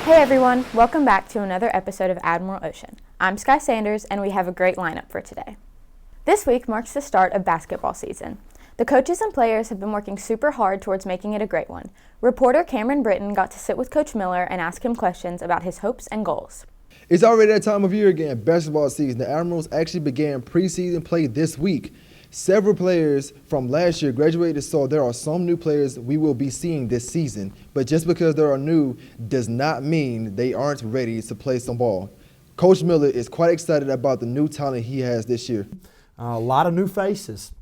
Hey everyone, welcome back to another episode of Admiral Ocean. I'm Sky Sanders and we have a great lineup for today. This week marks the start of basketball season. The coaches and players have been working super hard towards making it a great one. Reporter Cameron Britton got to sit with Coach Miller and ask him questions about his hopes and goals. It's already that time of year again, basketball season. The Admirals actually began preseason play this week. Several players from last year graduated, so there are some new players we will be seeing this season. But just because they are new does not mean they aren't ready to play some ball. Coach Miller is quite excited about the new talent he has this year. A lot of new faces,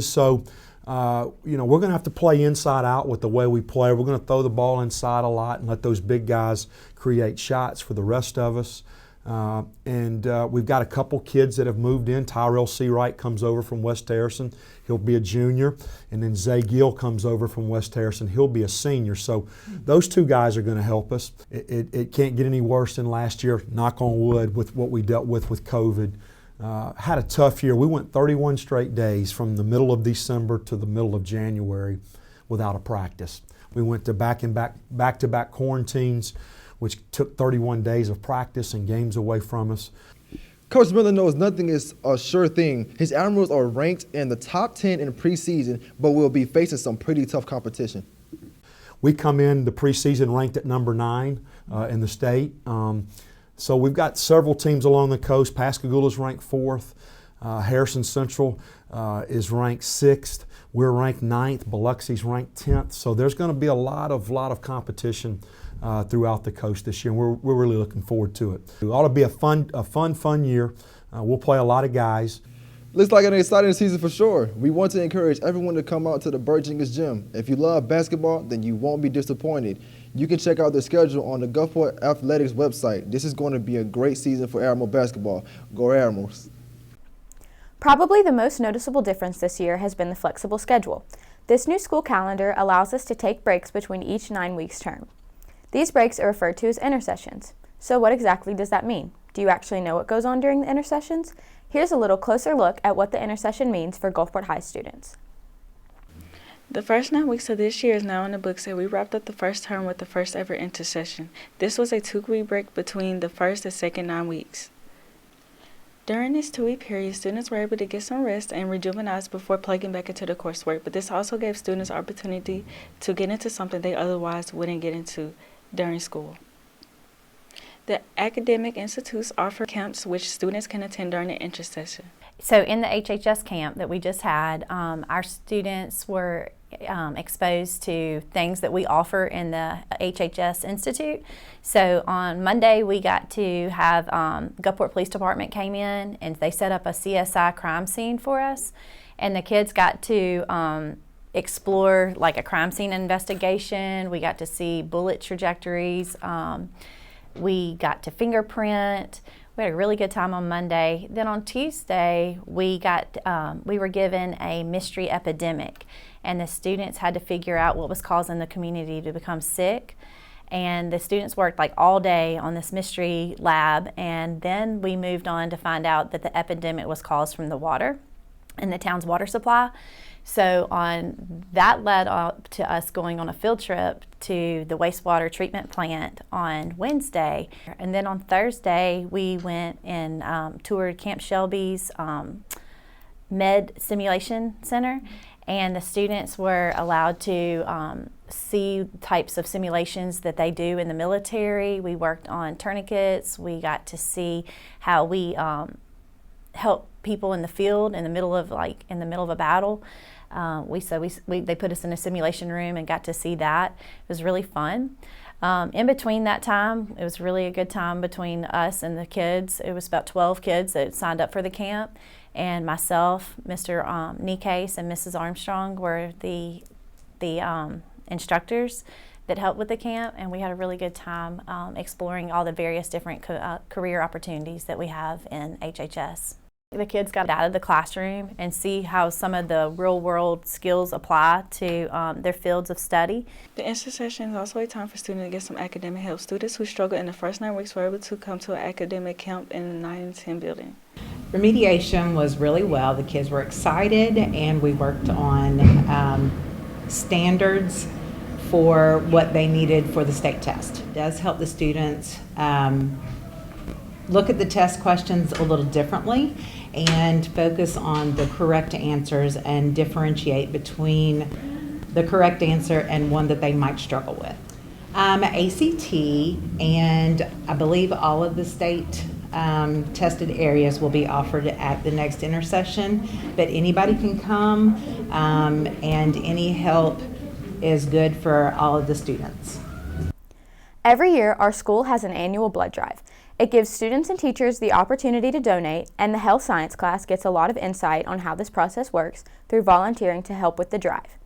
so we're going to have to play inside out with the way we play. We're going to throw the ball inside a lot and let those big guys create shots for the rest of us. We've got a couple kids that have moved in. Tyrell Seawright comes over from West Harrison. He'll be a junior. And then Zay Gill comes over from West Harrison. He'll be a senior. So those two guys are going to help us. It can't get any worse than last year, knock on wood, with what we dealt with COVID. Had a tough year. We went 31 straight days from the middle of December to the middle of January without a practice. We went to back-to-back quarantines, which took 31 days of practice and games away from us. Coach Miller knows nothing is a sure thing. His Admirals are ranked in the top 10 in preseason, but will be facing some pretty tough competition. We come in the preseason ranked at number 9 in the state. So we've got several teams along the coast. Pascagoula is ranked 4th. Harrison Central is ranked 6th. We're ranked 9th. Biloxi's ranked 10th. So there's going to be a lot of competition throughout the coast this year, and we're really looking forward to it. It ought to be a fun year. We'll play a lot of guys. Looks like an exciting season for sure. We want to encourage everyone to come out to the Burgingers Gym. If you love basketball, then you won't be disappointed. You can check out the schedule on the Gulfport Athletics website. This is going to be a great season for Admiral basketball. Go Admirals. Probably the most noticeable difference this year has been the flexible schedule. This new school calendar allows us to take breaks between each 9 weeks term. These breaks are referred to as intersessions. So what exactly does that mean? Do you actually know what goes on during the intersessions? Here's a little closer look at what the intersession means for Gulfport High students. The first 9 weeks of this year is now in the books, and we wrapped up the first term with the first ever intersession. This was a 2-week break between the first and second 9 weeks. During this 2-week period, students were able to get some rest and rejuvenate before plugging back into the coursework, but this also gave students opportunity to get into something they otherwise wouldn't get into during school. The academic institutes offer camps which students can attend during the intersession. So in the HHS camp that we just had, our students were exposed to things that we offer in the HHS Institute. So on Monday we got to have Gulfport Police Department came in and they set up a CSI crime scene for us, and the kids got to explore like a crime scene investigation. We got to see bullet trajectories. We got to fingerprint. We had a really good time on Monday. Then on Tuesday, we were given a mystery epidemic, and the students had to figure out what was causing the community to become sick. And the students worked like all day on this mystery lab, and then we moved on to find out that the epidemic was caused from the water in the town's water supply. So that led up to us going on a field trip to the wastewater treatment plant on Wednesday. And then on Thursday, we went and toured Camp Shelby's Med Simulation Center. And the students were allowed to see types of simulations that they do in the military. We worked on tourniquets. We got to see how we help people in the field in the middle of a battle. They put us in a simulation room and got to see that. It was really fun. In between that time, it was really a good time between us and the kids. It was about 12 kids that signed up for the camp, and myself, Mr. Nikase, and Mrs. Armstrong were the instructors that helped with the camp, and we had a really good time exploring all the various different career opportunities that we have in HHS. The kids got out of the classroom and see how some of the real-world skills apply to their fields of study. The intersession is also a time for students to get some academic help. Students who struggled in the first 9 weeks were able to come to an academic camp in the 9 and 10 building. Remediation was really well. The kids were excited, and we worked on standards for what they needed for the state test. It does help the students look at the test questions a little differently and focus on the correct answers and differentiate between the correct answer and one that they might struggle with. ACT, and I believe all of the state tested areas will be offered at the next Intersession, but anybody can come, and any help is good for all of the students. Every year, our school has an annual blood drive. It gives students and teachers the opportunity to donate, and the health science class gets a lot of insight on how this process works through volunteering to help with the drive.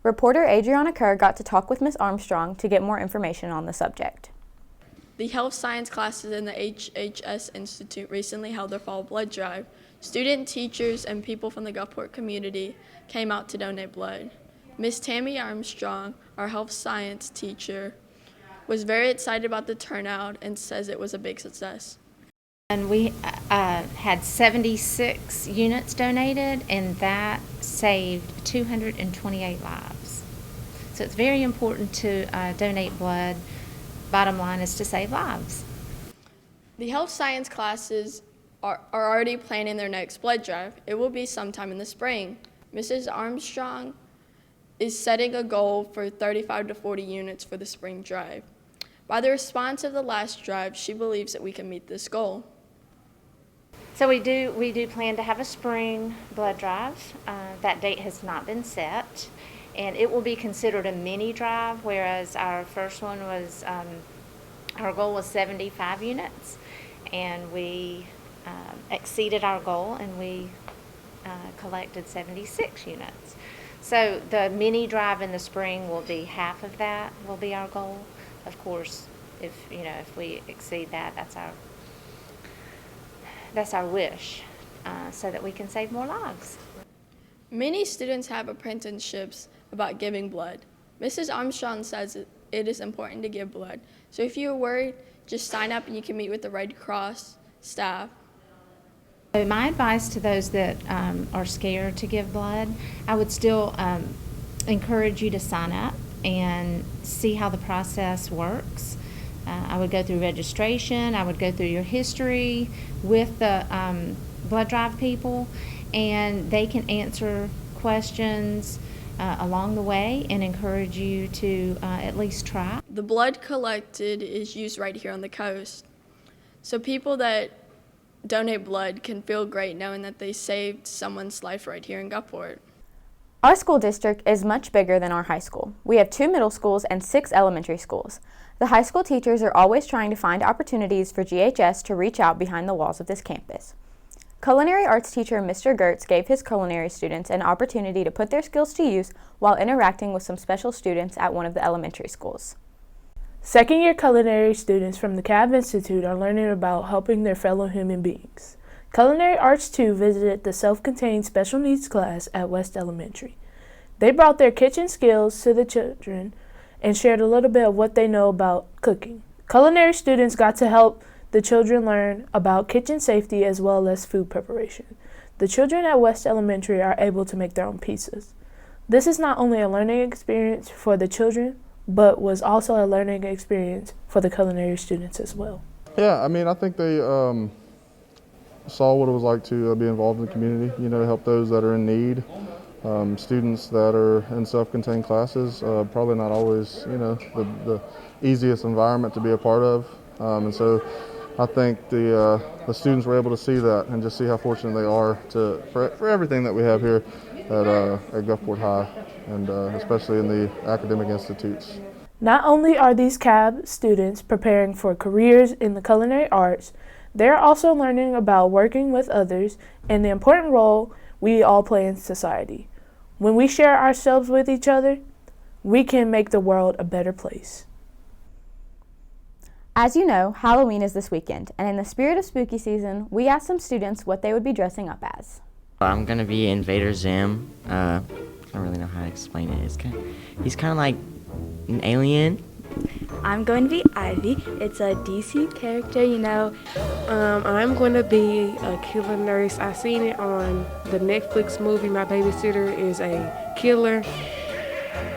Reporter Adriana Kerr got to talk with Ms. Armstrong to get more information on the subject. The health science classes in the HHS Institute recently held their fall blood drive. Student teachers and people from the Gulfport community came out to donate blood. Ms. Tammy Armstrong, our health science teacher, was very excited about the turnout and says it was a big success. And we had 76 units donated, and that saved 228 lives. So it's very important to donate blood. Bottom line is to save lives. The health science classes are already planning their next blood drive. It will be sometime in the spring. Mrs. Armstrong is setting a goal for 35 to 40 units for the spring drive. By the response of the last drive, she believes that we can meet this goal. So we do plan to have a spring blood drive. That date has not been set, and it will be considered a mini drive, whereas our first one was, our goal was 75 units, and we exceeded our goal, and we collected 76 units. So the mini drive in the spring will be half of that, will be our goal. Of course, if we exceed that, that's our wish, so that we can save more lives. Many students have apprenticeships about giving blood. Mrs. Armstrong says it is important to give blood. So if you're worried, just sign up and you can meet with the Red Cross staff. So my advice to those that are scared to give blood, I would still encourage you to sign up and see how the process works. I would go through registration, I would go through your history with the blood drive people, and they can answer questions along the way and encourage you to at least try. The blood collected is used right here on the coast. So people that donate blood can feel great knowing that they saved someone's life right here in Gulfport. Our school district is much bigger than our high school. We have 2 middle schools and 6 elementary schools. The high school teachers are always trying to find opportunities for GHS to reach out behind the walls of this campus. Culinary Arts teacher Mr. Gertz gave his culinary students an opportunity to put their skills to use while interacting with some special students at one of the elementary schools. Second-year culinary students from the CAB Institute are learning about helping their fellow human beings. Culinary Arts 2 visited the self-contained special needs class at West Elementary. They brought their kitchen skills to the children and shared a little bit of what they know about cooking. Culinary students got to help the children learn about kitchen safety as well as food preparation. The children at West Elementary are able to make their own pizzas. This is not only a learning experience for the children, but was also a learning experience for the culinary students as well. Yeah, I mean, I think they saw what it was like to be involved in the community, to help those that are in need. Students that are in self-contained classes, probably not always, the easiest environment to be a part of. And so I think the students were able to see that and just see how fortunate they are for everything that we have here at Gulfport High, and especially in the academic institutes. Not only are these CAB students preparing for careers in the culinary arts, they're also learning about working with others and the important role we all play in society. When we share ourselves with each other, we can make the world a better place. As you know, Halloween is this weekend, and in the spirit of spooky season, we asked some students what they would be dressing up as. I'm going to be Invader Zim. I don't really know how to explain it. He's kind of like an alien. I'm going to be Ivy. It's a DC character, I'm going to be a killer nurse. I seen it on the Netflix movie. My babysitter is a killer.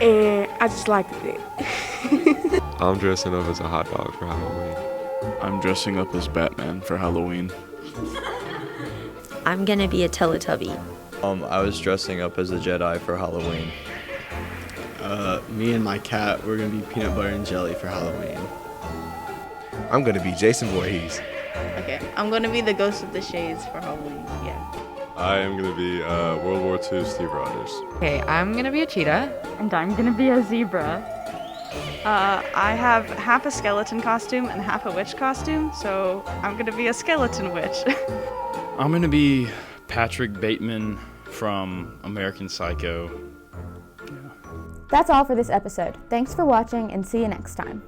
and I just liked it. I'm dressing up as a hot dog for Halloween. I'm dressing up as Batman for Halloween. I'm gonna be a Teletubby. I was dressing up as a Jedi for Halloween. Me and my cat, we're gonna be peanut butter and jelly for Halloween. I'm gonna be Jason Voorhees. Okay, I'm gonna be the Ghost of the Shades for Halloween, yeah. I am gonna be World War II Steve Rogers. Okay, I'm gonna be a cheetah. And I'm gonna be a zebra. I have half a skeleton costume and half a witch costume, so I'm gonna be a skeleton witch. I'm gonna be Patrick Bateman from American Psycho. That's all for this episode. Thanks for watching and see you next time.